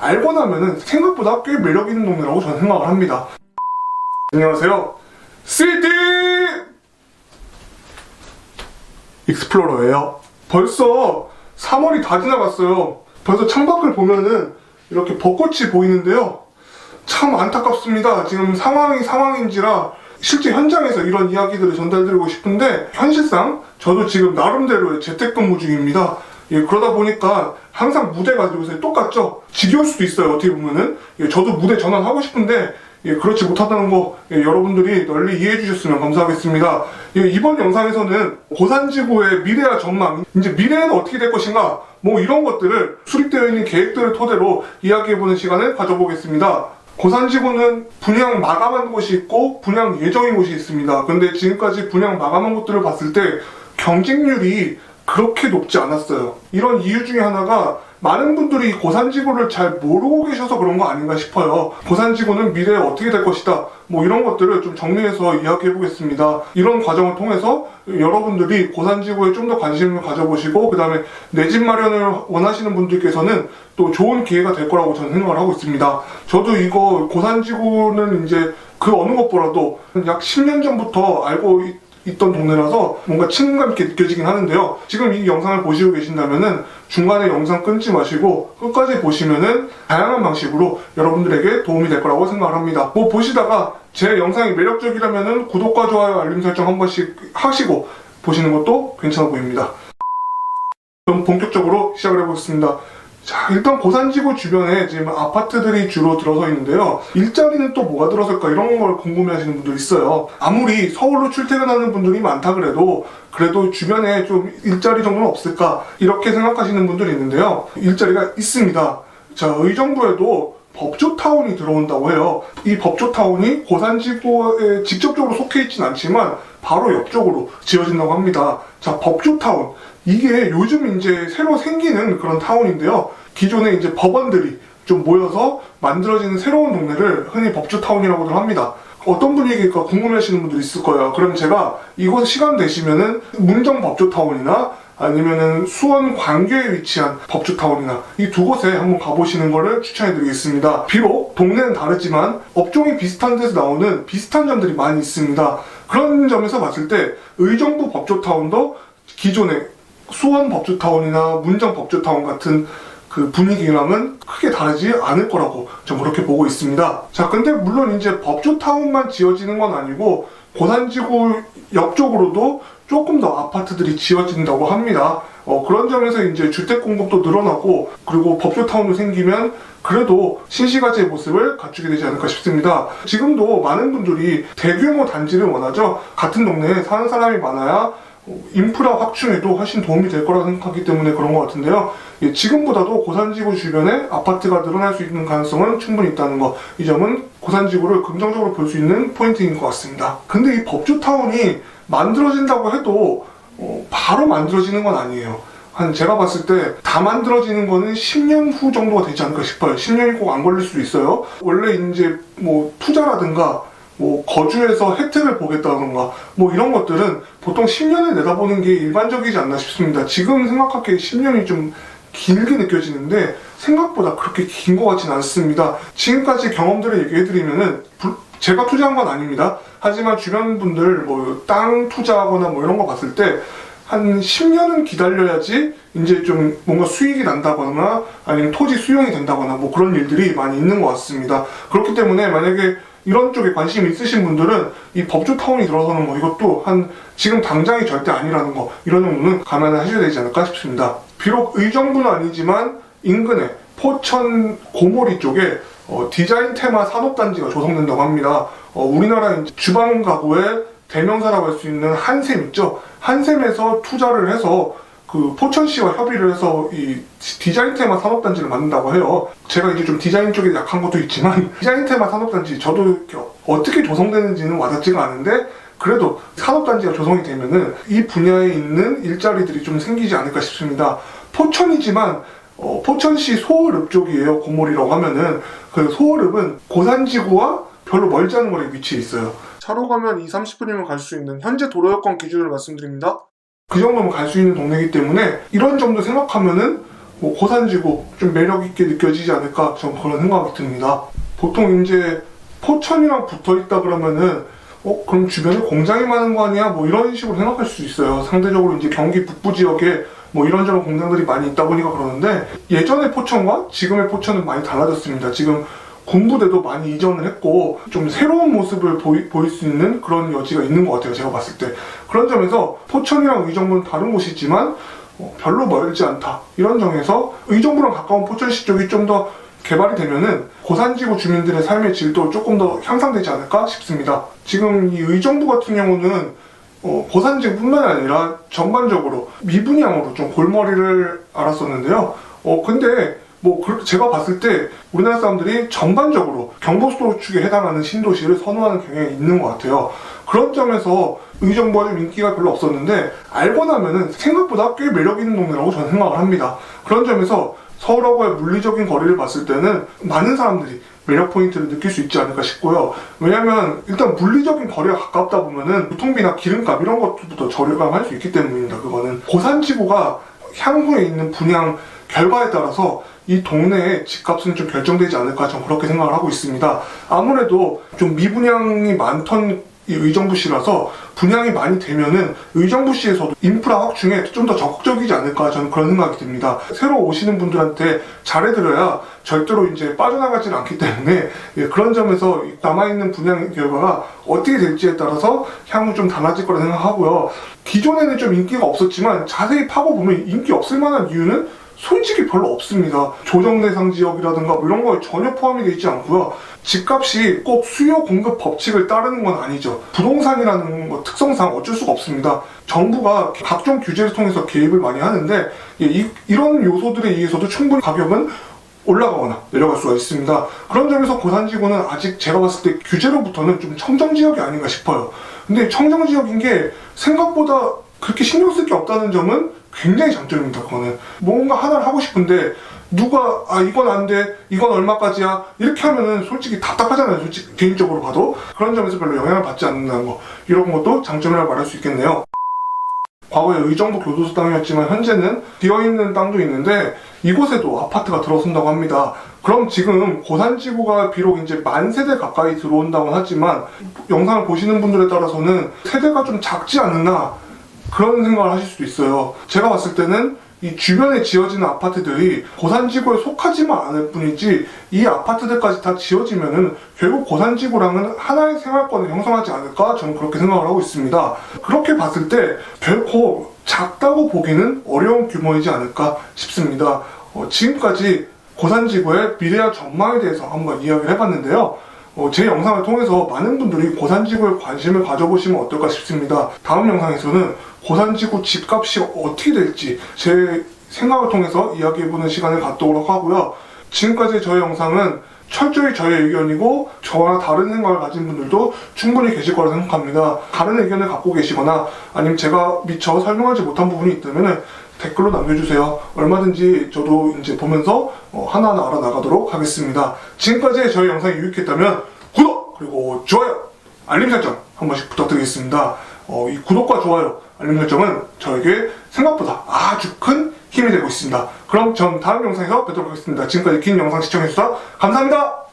알고 나면은 생각보다 꽤 매력 있는 동네라고 저는 생각을 합니다. 안녕하세요. 시티 익스플로러예요. 벌써 3월이 다 지나갔어요. 벌써 창밖을 보면은 이렇게 벚꽃이 보이는데요. 참 안타깝습니다. 지금 상황인지라 실제 현장에서 이런 이야기들을 전달드리고 싶은데 현실상 저도 지금 나름대로의 재택근무 중입니다. 그러다 보니까 항상 무대가 요새 똑같죠. 지겨울 수도 있어요. 어떻게 보면은 저도 무대 전환하고 싶은데 그렇지 못하다는 거 여러분들이 널리 이해해 주셨으면 감사하겠습니다. 이번 영상에서는 고산지구의 미래와 전망, 이제 미래에는 어떻게 될 것인가, 뭐 이런 것들을 수립되어 있는 계획들을 토대로 이야기해보는 시간을 가져보겠습니다. 고산지구는 분양 마감한 곳이 있고 분양 예정인 곳이 있습니다. 근데 지금까지 분양 마감한 곳들을 봤을 때 경쟁률이 그렇게 높지 않았어요. 이런 이유 중에 하나가 많은 분들이 고산지구를 잘 모르고 계셔서 그런 거 아닌가 싶어요. 고산지구는 미래에 어떻게 될 것이다, 뭐 이런 것들을 좀 정리해서 이야기해 보겠습니다. 이런 과정을 통해서 여러분들이 고산지구에 좀 더 관심을 가져보시고 그 다음에 내 집 마련을 원하시는 분들께서는 또 좋은 기회가 될 거라고 저는 생각을 하고 있습니다. 저도 이거 고산지구는 이제 그 어느 것보다도 약 10년 전부터 알고 있던 동네라서 뭔가 친근감 있게 느껴지긴 하는데요. 지금 이 영상을 보시고 계신다면은 중간에 영상 끊지 마시고 끝까지 보시면은 다양한 방식으로 여러분들에게 도움이 될 거라고 생각을 합니다. 뭐 보시다가 제 영상이 매력적이라면은 구독과 좋아요, 알림 설정 한 번씩 하시고 보시는 것도 괜찮아 보입니다. 그럼 본격적으로 시작을 해보겠습니다. 자, 일단 고산지구 주변에 지금 아파트들이 주로 들어서 있는데요. 일자리는 또 뭐가 들어설까 이런 걸 궁금해하시는 분들 있어요. 아무리 서울로 출퇴근하는 분들이 많다 그래도 주변에 좀 일자리 정도는 없을까 이렇게 생각하시는 분들이 있는데요. 일자리가 있습니다. 자, 의정부에도 법조타운이 들어온다고 해요. 이 법조타운이 고산지구에 직접적으로 속해 있진 않지만 바로 옆쪽으로 지어진다고 합니다. 자, 법조타운. 이게 요즘 이제 새로 생기는 그런 타운인데요. 기존에 이제 법원들이 좀 모여서 만들어지는 새로운 동네를 흔히 법조타운이라고들 합니다. 어떤 분위기일까 궁금해하시는 분들이 있을 거예요. 그럼 제가 이곳 시간 되시면은 문정 법조타운이나 아니면은 수원 광교에 위치한 법조타운이나 이 두 곳에 한번 가보시는 거를 추천해드리겠습니다. 비록 동네는 다르지만 업종이 비슷한 데서 나오는 비슷한 점들이 많이 있습니다. 그런 점에서 봤을 때 의정부 법조타운도 기존의 수원 법조타운이나 문정 법조타운 같은 그 분위기랑은 크게 다르지 않을 거라고 전 그렇게 보고 있습니다. 자, 근데 물론 이제 법조타운만 지어지는 건 아니고 고산지구 옆쪽으로도 조금 더 아파트들이 지어진다고 합니다. 그런 점에서 이제 주택 공급도 늘어나고 그리고 법조타운도 생기면 그래도 신시가지의 모습을 갖추게 되지 않을까 싶습니다. 지금도 많은 분들이 대규모 단지를 원하죠. 같은 동네에 사는 사람이 많아야 인프라 확충에도 훨씬 도움이 될 거라고 생각하기 때문에 그런 것 같은데요. 지금보다도 고산지구 주변에 아파트가 늘어날 수 있는 가능성은 충분히 있다는 거, 이 점은 고산지구를 긍정적으로 볼 수 있는 포인트인 것 같습니다. 근데 이 법조타운이 만들어진다고 해도 바로 만들어지는 건 아니에요. 제가 봤을 때 다 만들어지는 거는 10년 후 정도가 되지 않을까 싶어요. 10년이 꼭 안 걸릴 수도 있어요. 원래 이제 뭐 투자라든가 뭐 거주해서 혜택을 보겠다던가 뭐 이런 것들은 보통 10년을 내다보는 게 일반적이지 않나 싶습니다. 지금 생각하기에 10년이 좀 길게 느껴지는데 생각보다 그렇게 긴 것 같지는 않습니다. 지금까지 경험들을 얘기해드리면은 제가 투자한 건 아닙니다. 하지만 주변 분들 뭐 땅 투자하거나 뭐 이런 거 봤을 때 한 10년은 기다려야지 이제 좀 뭔가 수익이 난다거나 아니면 토지 수용이 된다거나 뭐 그런 일들이 많이 있는 것 같습니다. 그렇기 때문에 만약에 이런 쪽에 관심이 있으신 분들은 이 법조타운이 들어서는 거 이것도 지금 당장이 절대 아니라는 거 이런 정도는 감안을 하셔야 되지 않을까 싶습니다. 비록 의정부는 아니지만 인근에 포천 고모리 쪽에 디자인 테마 산업단지가 조성된다고 합니다. 우리나라 주방 가구의 대명사라고 할 수 있는 한샘 있죠. 한샘에서 투자를 해서 그 포천시와 협의를 해서 이 디자인 테마 산업단지를 만든다고 해요. 제가 이제 좀 디자인 쪽에 약한 것도 있지만 디자인 테마 산업단지 저도 어떻게 조성되는지는 와닿지가 않은데 그래도 산업단지가 조성이 되면은 이 분야에 있는 일자리들이 좀 생기지 않을까 싶습니다. 포천이지만 포천시 소월읍 쪽이에요. 고모리라고 하면은 그 소월읍은 고산지구와 별로 멀지 않은 거리에 위치해 있어요. 차로 가면 20-30분이면 갈 수 있는 현재 도로 여건 기준을 말씀드립니다. 그 정도면 갈 수 있는 동네이기 때문에 이런 점도 생각하면은 뭐 고산지구 좀 매력 있게 느껴지지 않을까 전 그런 생각이 듭니다. 보통 이제 포천이랑 붙어 있다 그러면은 그럼 주변에 공장이 많은 거 아니야? 뭐 이런 식으로 생각할 수 있어요. 상대적으로 이제 경기 북부 지역에 뭐 이런저런 공장들이 많이 있다 보니까 그러는데, 예전의 포천과 지금의 포천은 많이 달라졌습니다. 지금 군부대도 많이 이전을 했고 좀 새로운 모습을 보일 수 있는 그런 여지가 있는 것 같아요, 제가 봤을 때. 그런 점에서 포천이랑 의정부는 다른 곳이지만 별로 멀지 않다, 이런 점에서 의정부랑 가까운 포천시 쪽이 좀 더 개발이 되면은 고산지구 주민들의 삶의 질도 조금 더 향상되지 않을까 싶습니다. 지금 이 의정부 같은 경우는 고산지구뿐만 아니라 전반적으로 미분양으로 좀 골머리를 앓았었는데요. 근데 제가 봤을 때 우리나라 사람들이 전반적으로 경부수도 축에 해당하는 신도시를 선호하는 경향이 있는 것 같아요. 그런 점에서 의정부가 좀 인기가 별로 없었는데, 알고 나면은 생각보다 꽤 매력 있는 동네라고 저는 생각을 합니다. 그런 점에서 서울하고의 물리적인 거리를 봤을 때는 많은 사람들이 매력 포인트를 느낄 수 있지 않을까 싶고요. 왜냐면 일단 물리적인 거리가 가깝다 보면은 교통비나 기름값 이런 것부터 저렴할 수 있기 때문입니다. 그거는 고산지구가 향후에 있는 분양 결과에 따라서 이 동네의 집값은 좀 결정되지 않을까, 저는 그렇게 생각을 하고 있습니다. 아무래도 좀 미분양이 많던 이 의정부시라서 분양이 많이 되면은 의정부시에서도 인프라 확충에 좀 더 적극적이지 않을까, 저는 그런 생각이 듭니다. 새로 오시는 분들한테 잘해드려야 절대로 이제 빠져나가지는 않기 때문에, 그런 점에서 남아있는 분양 결과가 어떻게 될지에 따라서 향후 좀 달라질 거라 생각하고요. 기존에는 좀 인기가 없었지만 자세히 파고보면 인기 없을 만한 이유는 솔직히 별로 없습니다. 조정 대상 지역이라든가 뭐 이런 거에 전혀 포함이 되어 있지 않고요. 집값이 꼭 수요 공급 법칙을 따르는 건 아니죠. 부동산이라는 특성상 어쩔 수가 없습니다. 정부가 각종 규제를 통해서 개입을 많이 하는데, 이런 요소들에 의해서도 충분히 가격은 올라가거나 내려갈 수가 있습니다. 그런 점에서 고산지구는 아직 제가 봤을 때 규제로부터는 좀 청정지역이 아닌가 싶어요. 근데 청정지역인 게 생각보다 그렇게 신경 쓸 게 없다는 점은 굉장히 장점입니다. 그거는 뭔가 하나를 하고 싶은데 누가 이건 안 돼, 이건 얼마까지야, 이렇게 하면은 솔직히 답답하잖아요. 솔직히 개인적으로 봐도. 그런 점에서 별로 영향을 받지 않는다는 거, 이런 것도 장점이라고 말할 수 있겠네요. 과거에 의정부 교도소 땅이었지만 현재는 비어있는 땅도 있는데 이곳에도 아파트가 들어선다고 합니다. 그럼 지금 고산지구가 비록 이제 10,000세대 가까이 들어온다고 하지만 영상을 보시는 분들에 따라서는 세대가 좀 작지 않나, 그런 생각을 하실 수도 있어요. 제가 봤을 때는 이 주변에 지어지는 아파트들이 고산지구에 속하지만 않을 뿐이지, 이 아파트들까지 다 지어지면은 결국 고산지구랑은 하나의 생활권을 형성하지 않을까, 저는 그렇게 생각을 하고 있습니다. 그렇게 봤을 때 결코 작다고 보기는 어려운 규모이지 않을까 싶습니다. 지금까지 고산지구의 미래와 전망에 대해서 한번 이야기를 해봤는데요. 제 영상을 통해서 많은 분들이 고산지구에 관심을 가져보시면 어떨까 싶습니다. 다음 영상에서는 고산지구 집값이 어떻게 될지 제 생각을 통해서 이야기해보는 시간을 갖도록 하고요. 지금까지 저의 영상은 철저히 저의 의견이고 저와 다른 생각을 가진 분들도 충분히 계실 거라 생각합니다. 다른 의견을 갖고 계시거나 아니면 제가 미처 설명하지 못한 부분이 있다면 댓글로 남겨주세요. 얼마든지 저도 이제 보면서 하나하나 알아나가도록 하겠습니다. 지금까지 저희 영상이 유익했다면 구독! 그리고 좋아요! 알림 설정 한 번씩 부탁드리겠습니다. 이 구독과 좋아요, 알림 설정은 저에게 생각보다 아주 큰 힘이 되고 있습니다. 그럼 전 다음 영상에서 뵙도록 하겠습니다. 지금까지 긴 영상 시청해주셔서 감사합니다.